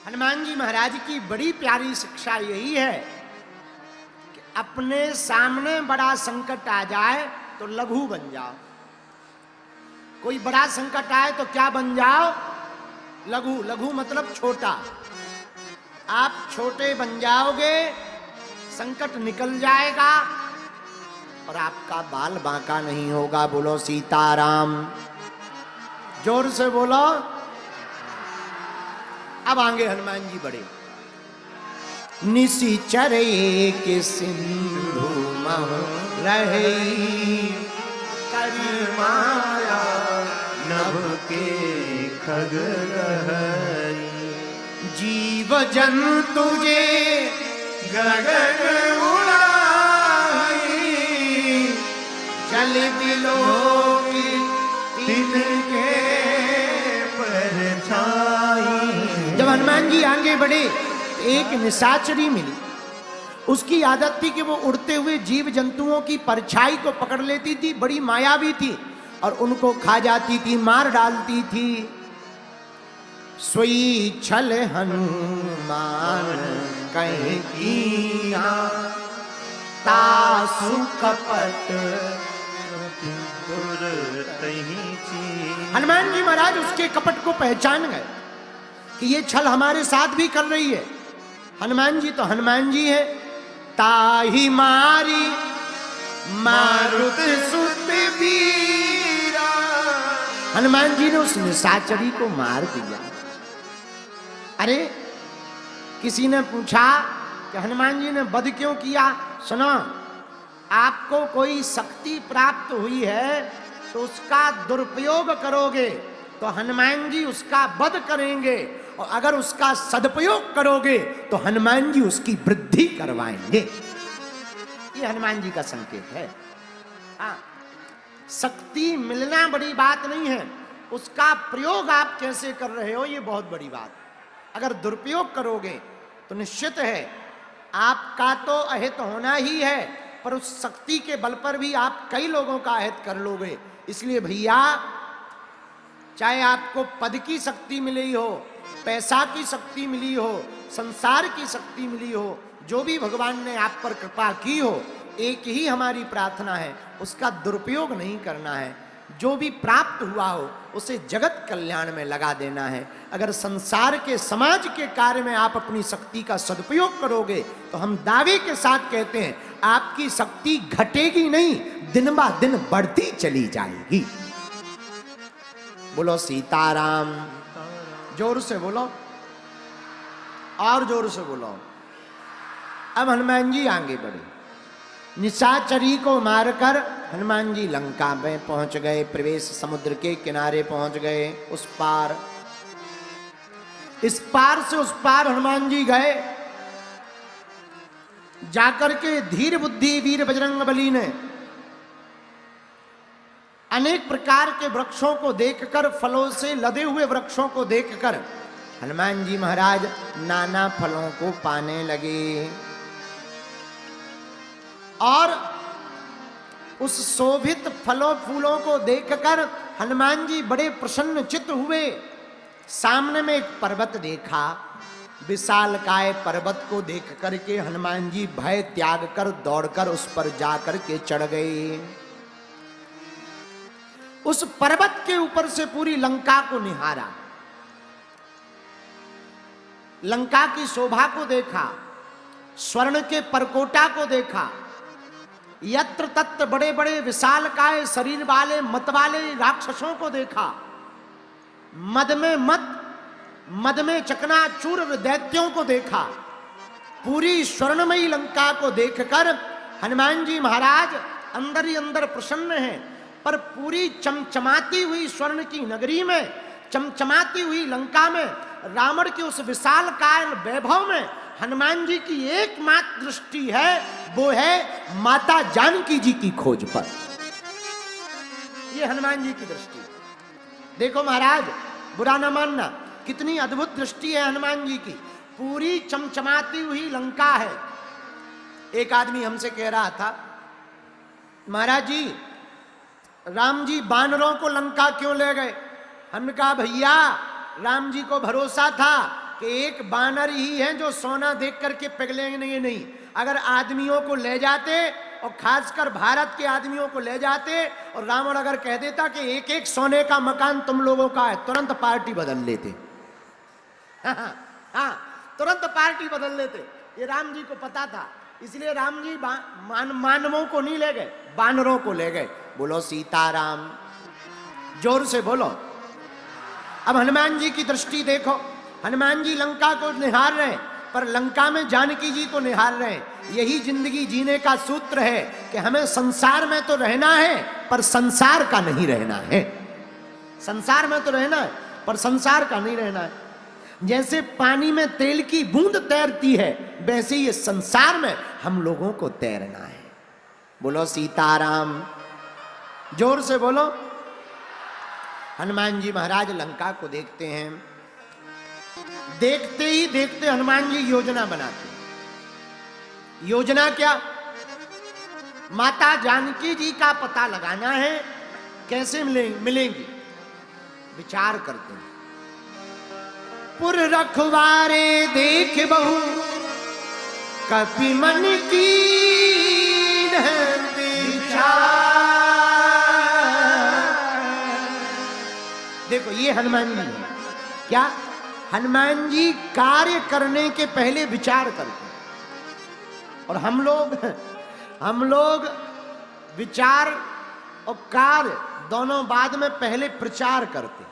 हनुमान जी महाराज की बड़ी प्यारी शिक्षा यही है कि अपने सामने बड़ा संकट आ जाए तो लघु बन जाओ। कोई बड़ा संकट आए तो क्या बन जाओ? लघु। लघु मतलब छोटा। आप छोटे बन जाओगे, संकट निकल जाएगा और आपका बाल बांका नहीं होगा। बोलो सीताराम। जोर से बोलो। अब आगे हनुमान जी बढ़े। निशिचर एक सिंधु मह रही, करी माया नभ के खग रहई। जीव जंतु जे गगन उड़ाई, जल बिलोक तिनके परछाई। जब हनुमान जी आगे बढ़े एक निशाचरी मिली। उसकी आदत थी कि वो उड़ते हुए जीव जंतुओं की परछाई को पकड़ लेती थी। बड़ी मायावी थी और उनको खा जाती थी, मार डालती थी। सोई छल हनुमान कहीं कीना, तासु कपट हनुमान जी महाराज उसके कपट को पहचान गए कि ये छल हमारे साथ भी कर रही है। हनुमान जी तो हनुमान जी है। ताही मारी मारुत सुत वीरा, हनुमान जी ने उस निशाचरी को मार दिया। अरे किसी ने पूछा कि हनुमान जी ने वध क्यों किया? सुनो, आपको कोई शक्ति प्राप्त हुई है तो उसका दुरुपयोग करोगे तो हनुमान जी उसका वध करेंगे, और अगर उसका सदुपयोग करोगे तो हनुमान जी उसकी वृद्धि करवाएंगे। ये हनुमान जी का संकेत है। हाँ, शक्ति मिलना बड़ी बात नहीं है, उसका प्रयोग आप कैसे कर रहे हो ये बहुत बड़ी बात। अगर दुरुपयोग करोगे तो निश्चित है आपका तो अहित होना ही है, पर उस शक्ति के बल पर भी आप कई लोगों का अहित कर लोगे। इसलिए भैया, चाहे आपको पद की शक्ति मिली हो, पैसा की शक्ति मिली हो, संसार की शक्ति मिली हो, जो भी भगवान ने आप पर कृपा की हो, एक ही हमारी प्रार्थना है, उसका दुरुपयोग नहीं करना है। जो भी प्राप्त हुआ हो उसे जगत कल्याण में लगा देना है। अगर संसार के समाज के कार्य में आप अपनी शक्ति का सदुपयोग करोगे तो हम दावे के साथ कहते हैं आपकी शक्ति घटेगी नहीं, दिन बा दिन बढ़ती चली जाएगी। बोलो सीताराम। जोर से बोलो, और जोर से बोलो। अब हनुमान जी आगे बढ़े। निशाचरी को मारकर हनुमान जी लंका में पहुंच गए। प्रवेश समुद्र के किनारे पहुंच गए। उस पार, इस पार से उस पार हनुमान जी गए। जाकर के धीर बुद्धि वीर बजरंगबली ने अनेक प्रकार के वृक्षों को देखकर, फलों से लदे हुए वृक्षों को देखकर हनुमान जी महाराज नाना फलों को पाने लगे और उस शोभित फलों फूलों को देखकर हनुमान जी बड़े प्रसन्न चित्त हुए। सामने में एक पर्वत देखा। विशालकाय पर्वत को देख करके हनुमान जी भय त्याग कर दौड़कर उस पर जाकर के चढ़ गए। उस पर्वत के ऊपर से पूरी लंका को निहारा, लंका की शोभा को देखा, स्वर्ण के परकोटा को देखा। यत्र तत्र बड़े बड़े विशालकाय शरीर वाले मत वाले राक्षसों को देखा। मद में चकनाचूर दैत्यों को देखा। पूरी स्वर्णमयी लंका को देखकर हनुमान जी महाराज अंदर ही अंदर प्रसन्न हैं। पर पूरी चमचमाती हुई स्वर्ण की नगरी में, चमचमाती हुई लंका में, रावण के उस विशालकाय वैभव में हनुमान जी की एकमात्र दृष्टि है, वो है माता जानकी जी की खोज पर। ये हनुमान जी की दृष्टि। देखो महाराज, बुरा ना मानना, कितनी अद्भुत दृष्टि है हनुमान जी की। पूरी चमचमाती हुई लंका है। एक आदमी हमसे कह रहा था, महाराज जी राम जी बानरों को लंका क्यों ले गए? हमने कहा भैया, राम जी को भरोसा था कि एक बानर ही है जो सोना देख करके पिघलेंगे नहीं। अगर आदमियों को ले जाते और खासकर भारत के आदमियों को ले जाते और रावण अगर कह देता कि एक एक सोने का मकान तुम लोगों का है, तुरंत पार्टी बदल लेते। हाँ, तुरंत पार्टी बदल लेते। ये राम जी को पता था, इसलिए राम जी मानवों को नहीं ले गए, बानरों को ले गए। बोलो सीताराम, जोर से बोलो। अब हनुमान जी की दृष्टि देखो, हनुमान जी लंका को निहार रहे हैं, पर लंका में जानकी जी को निहार रहे हैं। यही जिंदगी जीने का सूत्र है कि हमें संसार में तो रहना है पर संसार का नहीं रहना है। संसार में तो रहना है पर संसार का नहीं रहना है। जैसे पानी में तेल की बूंद तैरती है, वैसे ही संसार में हम लोगों को तैरना है। बोलो सीताराम, जोर से बोलो। हनुमान जी महाराज लंका को देखते हैं, देखते ही देखते हनुमान जी योजना बनाते हैं। योजना क्या? माता जानकी जी का पता लगाना है, कैसे मिलेंगी। विचार करते हैं। पुर रखवारे देख बहु कपि मन की विचार। देखो ये हनुमान जी है। क्या? हनुमान जी कार्य करने के पहले विचार करते हैं। और हम लोग विचार और कार्य दोनों बाद में पहले प्रचार करते।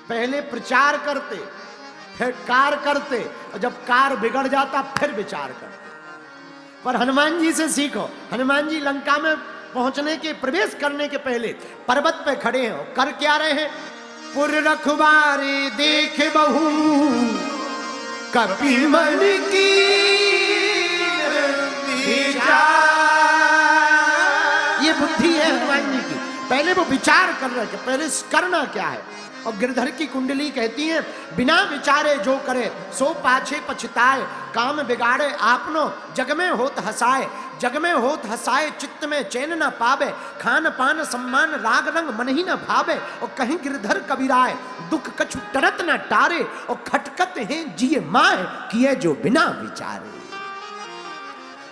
पहले प्रचार करते, फिर कार्य करते, और जब कार्य बिगड़ जाता फिर विचार करते। पर हनुमान जी से सीखो। हनुमान जी लंका में पहुंचने के, प्रवेश करने के पहले पर्वत पे खड़े हैं और कर क्या रहे हैं? पुर रखवारे देख बहु कपि मन की विचार। ये बुद्धि है हनुमान जी की। पहले वो विचार कर रहे थे, पहले करना क्या है। और गिरधर की कुंडली कहती है, बिना विचारे जो करे सो पाछे पछताए। काम बिगाड़े आपनो जग में होत हसाए। जग में होत हसाए चित्त में चैन न पावे। खान पान सम्मान राग रंग मन ही न भावे। और कहीं गिरधर कबीराए दुख कछु टरत न टारे। और खटकत हैं जिये माए किए जो बिना विचारे।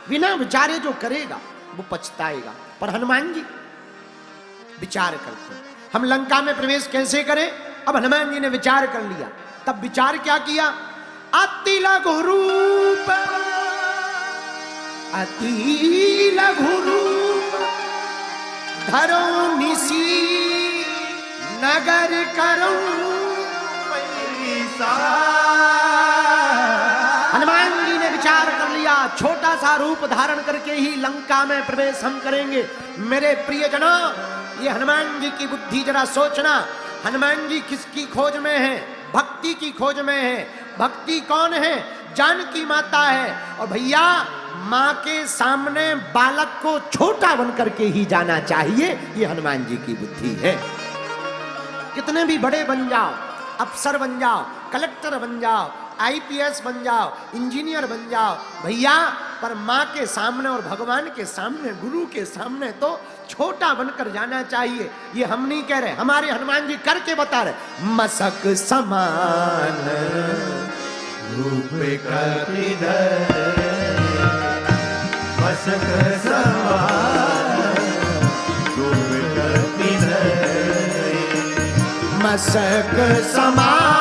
बिना विचारे जो करेगा वो पछताएगा। पर हनुमान जी विचार करते हैं। हम लंका में प्रवेश कैसे करें? अब हनुमान जी ने विचार कर लिया। तब विचार क्या किया? अति लघु रूप, अति लघु रूप धरो निसी नगर करो पैसा। हनुमान जी ने विचार कर लिया, छोटा सा रूप धारण करके ही लंका में प्रवेश हम करेंगे। मेरे प्रियजनों, ये हनुमान जी की बुद्धि जरा सोचना। हनुमान जी किसकी खोज में है? भक्ति की खोज में है। भक्ति कौन है? जानकी माता है। और भैया, माँ के सामने बालक को छोटा बन करके ही जाना चाहिए। ये हनुमान जी की बुद्धि है। कितने भी बड़े बन जाओ, अफसर बन जाओ, कलेक्टर बन जाओ, आईपीएस बन जाओ, इंजीनियर बन जाओ भैया, पर माँ के सामने और भगवान के सामने, गुरु के सामने तो छोटा बनकर जाना चाहिए। ये हम नहीं कह रहे, हमारे हनुमान जी करके बता रहे। मसक समान रूप कपिधर, मसक समान रूप कपिधर, मसक समान